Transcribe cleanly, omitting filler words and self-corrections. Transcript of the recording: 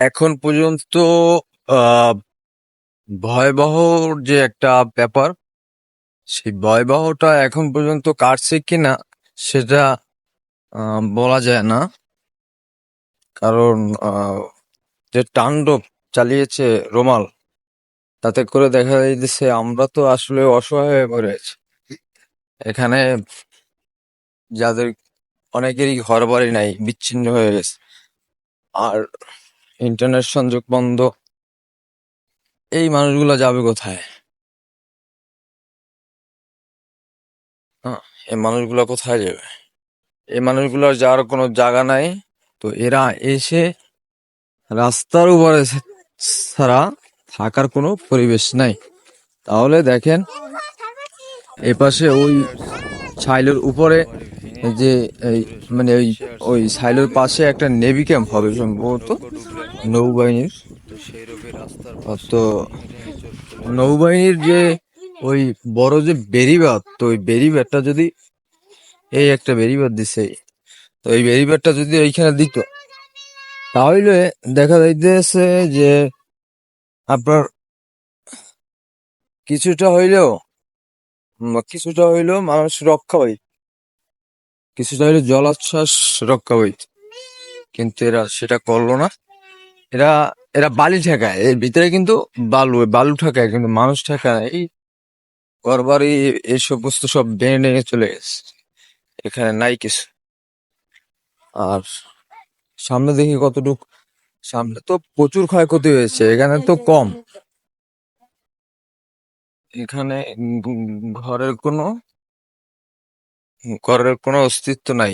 এখন পর্যন্ত আহ ভয়াবহ যে একটা ব্যাপার, সেই ভয়াবহটা এখন পর্যন্ত কাটছে কিনা সেটা বলা যায় না। কারণ যে তাণ্ডব চালিয়েছে রোমাল, তাতে করে দেখা যাইতেছে আমরা তো আসলে অসহায় হয়ে পড়ে আছি এখানে। যাদের অনেকেরই ঘর বাড়ি নাই, বিচ্ছিন্ন হয়ে গেছে, আর ইন্টারনেট সংযোগ বন্ধ, এই মানুষগুলো যাবে কোথায়? হ্যাঁ, এই মানুষগুলো কোথায় যাবে? এই মানুষগুলোর যাওয়ার কোনো জায়গা নাই। তো এরা এসে রাস্তার উপরে ছাড়া থাকার কোনো পরিবেশ নাই। তাহলে দেখেন, এপাশে ওই সাইলের উপরে যে এই মানে ওই ওই সাইলের পাশে একটা নেভি ক্যাম্প হবে সম্ভবত, নৌবাহিনীর। তো নৌবাহিনীর যে ওই বড় যে বেড়িবাঁধ, তো ওই বেড়িবাঁধটা যদি, এই একটা বেড়িবাঁধ দিছে, তো এই বেড়িবাঁধটা যদি এইখানে দিত, তাহলে দেখা যাইতেছে যে আপনার কিছুটা হইলেও মানুষ রক্ষা পাই, কিছুটা হইলেও জলোচ্ছ্বাস রক্ষা পাইত। কিন্তু এরা সেটা করলো না। এরা এরা বালি ঠেকায়, এর ভিতরে কিন্তু বালু ঠেকায়, কিন্তু মানুষ ঠেকায় না। এই ঘরবাড়ি এইসব বস্তু সব ভেঙে ভেঙে চলে গেছে, এখানে নাই কিছু। আর সামনে দেখি কতটুক, সামনে তো প্রচুর ক্ষয়ক্ষতি হয়েছে, এখানে তো কম। এখানে ঘরের কোনো ঘরের কোনো অস্তিত্ব নাই।